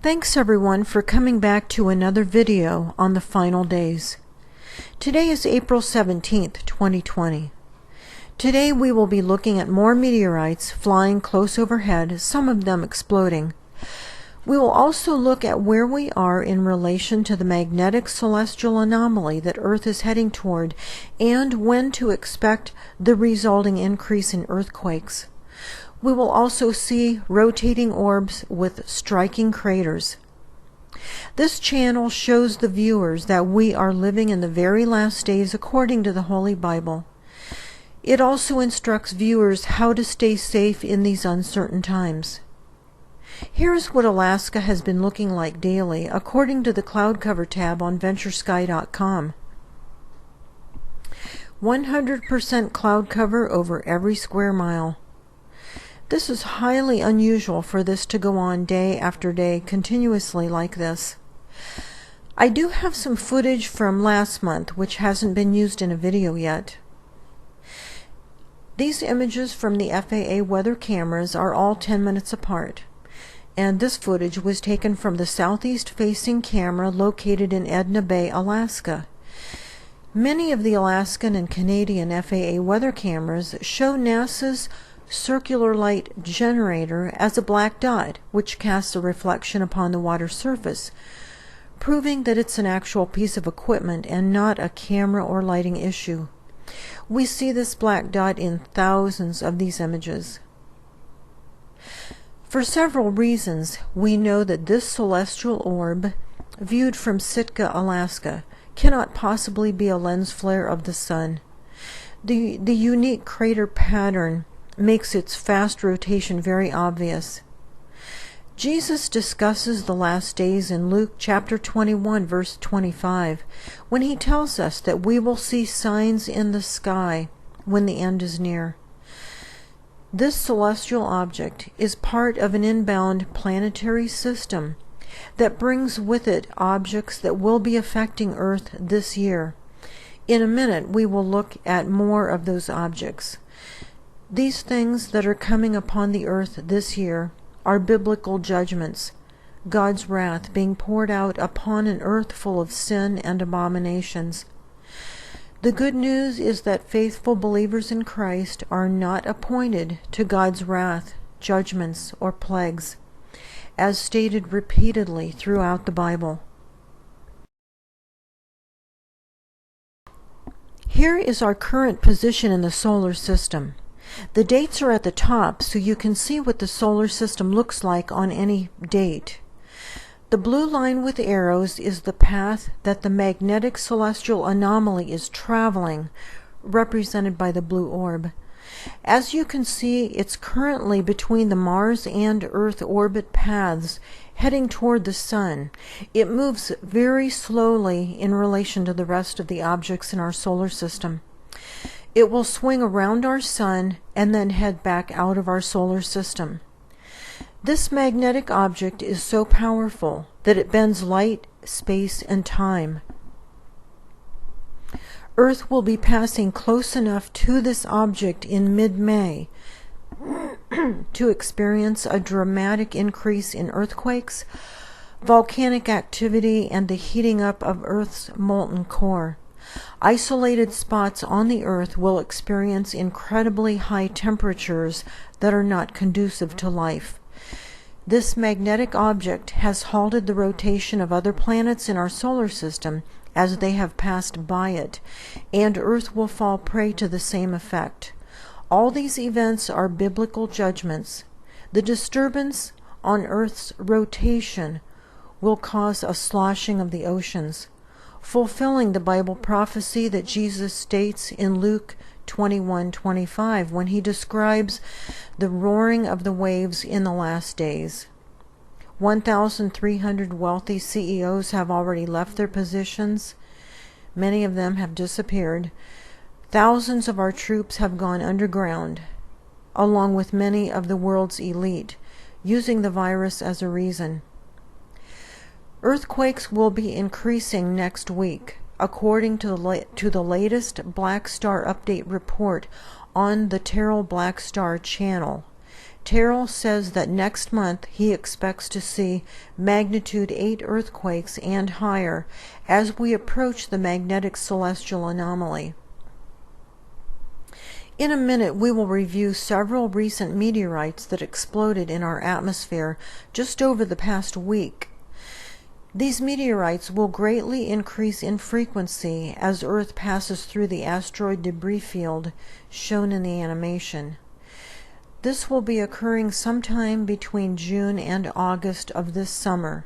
Thanks everyone for coming back to another video on the final days. Today is April 17th, 2020. Today we will be looking at more meteorites flying close overhead, some of them exploding. We will also look at where we are in relation to the magnetic celestial anomaly that Earth is heading toward and when to expect the resulting increase in earthquakes. We will also see rotating orbs with striking craters. This channel shows the viewers that we are living in the very last days according to the Holy Bible. It also instructs viewers how to stay safe in these uncertain times. Here's what Alaska has been looking like daily according to the cloud cover tab on venturesky.com. 100% cloud cover over every square mile. This is highly unusual for this to go on day after day continuously like this. I do have some footage from last month which hasn't been used in a video yet. These images from the FAA weather cameras are all 10 minutes apart, and this footage was taken from the southeast facing camera located in Edna Bay, Alaska. Many of the Alaskan and Canadian FAA weather cameras show NASA's circular light generator as a black dot, which casts a reflection upon the water surface, proving that it's an actual piece of equipment and not a camera or lighting issue. We see this black dot in thousands of these images. For several reasons, we know that this celestial orb, viewed from Sitka, Alaska, cannot possibly be a lens flare of the sun. The unique crater pattern makes its fast rotation very obvious. Jesus discusses the last days in Luke chapter 21 verse 25 when he tells us that we will see signs in the sky when the end is near. This celestial object is part of an inbound planetary system that brings with it objects that will be affecting Earth this year. In a minute we will look at more of those objects. These things that are coming upon the earth this year are biblical judgments, God's wrath being poured out upon an earth full of sin and abominations. The good news is that faithful believers in Christ are not appointed to God's wrath, judgments, or plagues, as stated repeatedly throughout the Bible. Here is our current position in the solar system. The dates are at the top so you can see what the solar system looks like on any date. The blue line with arrows is the path that the magnetic celestial anomaly is traveling, represented by the blue orb. As you can see, it's currently between the Mars and Earth orbit paths, heading toward the Sun. It moves very slowly in relation to the rest of the objects in our solar system. It will swing around our sun and then head back out of our solar system. This magnetic object is so powerful that it bends light, space, and time. Earth will be passing close enough to this object in mid-May to experience a dramatic increase in earthquakes, volcanic activity, and the heating up of Earth's molten core. Isolated spots on the Earth will experience incredibly high temperatures that are not conducive to life. This magnetic object has halted the rotation of other planets in our solar system as they have passed by it, and Earth will fall prey to the same effect. All these events are biblical judgments. The disturbance on Earth's rotation will cause a sloshing of the oceans, fulfilling the Bible prophecy that Jesus states in Luke 21:25 when he describes the roaring of the waves in the last days. 1,300 wealthy CEOs have already left their positions. Many of them have disappeared. Thousands of our troops have gone underground, along with many of the world's elite, using the virus as a reason. Earthquakes will be increasing next week, according to the latest Black Star update report on the Terrell Black Star channel. Terrell says that next month he expects to see magnitude 8 earthquakes and higher as we approach the magnetic celestial anomaly. In a minute, we will review several recent meteorites that exploded in our atmosphere just over the past week. These meteorites will greatly increase in frequency as Earth passes through the asteroid debris field shown in the animation. This will be occurring sometime between June and August of this summer.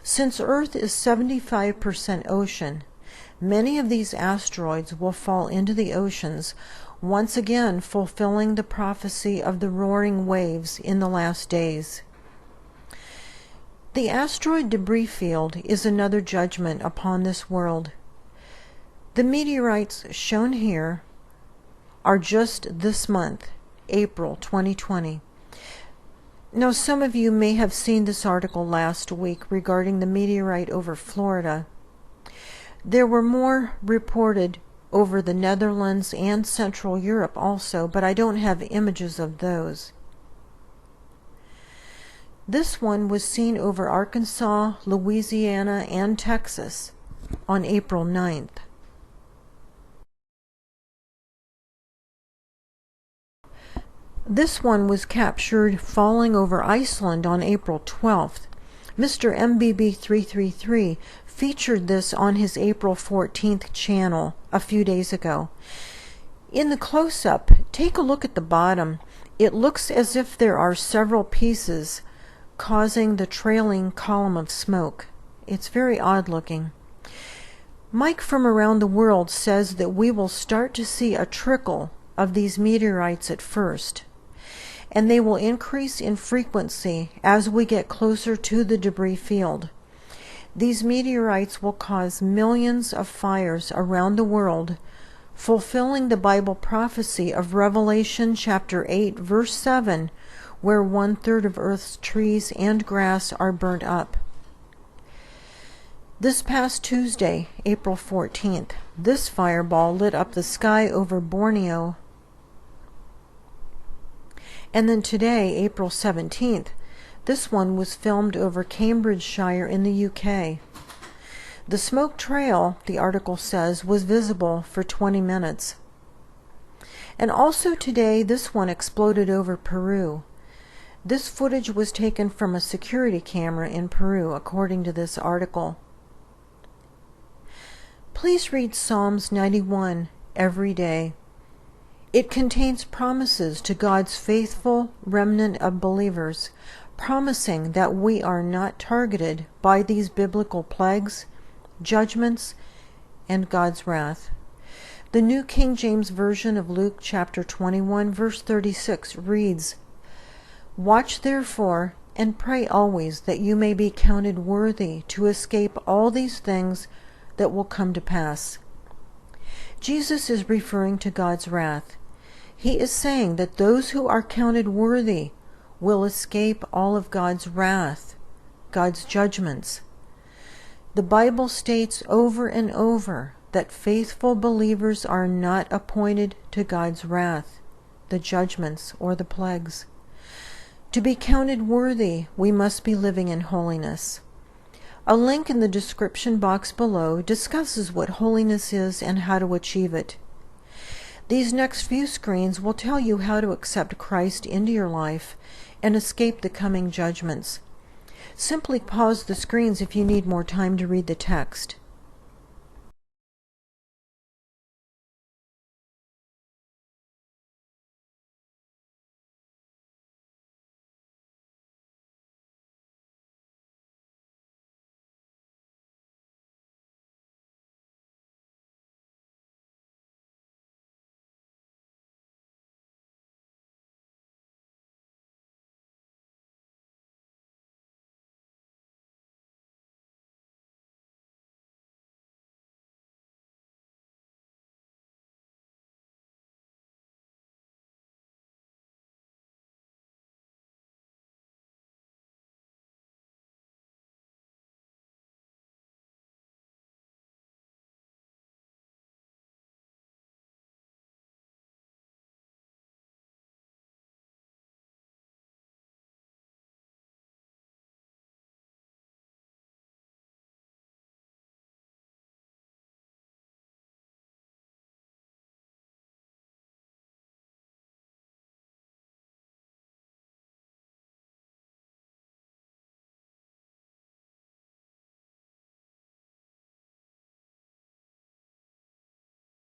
Since Earth is 75% ocean, many of these asteroids will fall into the oceans, once again fulfilling the prophecy of the roaring waves in the last days. The asteroid debris field is another judgment upon this world. The meteorites shown here are just this month, April 2020. Now, some of you may have seen this article last week regarding the meteorite over Florida. There were more reported over the Netherlands and Central Europe also, but I don't have images of those. This one was seen over Arkansas, Louisiana, and Texas on April 9th. This one was captured falling over Iceland on April 12th. Mr. MBB333 featured this on his April 14th channel a few days ago. In the close-up, take a look at the bottom. It looks as if there are several pieces causing the trailing column of smoke. It's very odd looking. Mike from around the world says that we will start to see a trickle of these meteorites at first, and they will increase in frequency as we get closer to the debris field. These meteorites will cause millions of fires around the world, fulfilling the Bible prophecy of Revelation chapter 8, verse 7, where 1/3 of Earth's trees and grass are burnt up. This past Tuesday, April 14th, this fireball lit up the sky over Borneo. And then today, April 17th, this one was filmed over Cambridgeshire in the UK. The smoke trail, the article says, was visible for 20 minutes. And also today, this one exploded over Peru. This footage was taken from a security camera in Peru, according to this article. Please read Psalms 91 every day. It contains promises to God's faithful remnant of believers, promising that we are not targeted by these biblical plagues, judgments, and God's wrath. The New King James Version of Luke chapter 21, verse 36 reads, "Watch therefore, and pray always, that you may be counted worthy to escape all these things that will come to pass." Jesus is referring to God's wrath. He is saying that those who are counted worthy will escape all of God's wrath, God's judgments. The Bible states over and over that faithful believers are not appointed to God's wrath, the judgments, or the plagues. To be counted worthy, we must be living in holiness. A link in the description box below discusses what holiness is and how to achieve it. These next few screens will tell you how to accept Christ into your life and escape the coming judgments. Simply pause the screens if you need more time to read the text.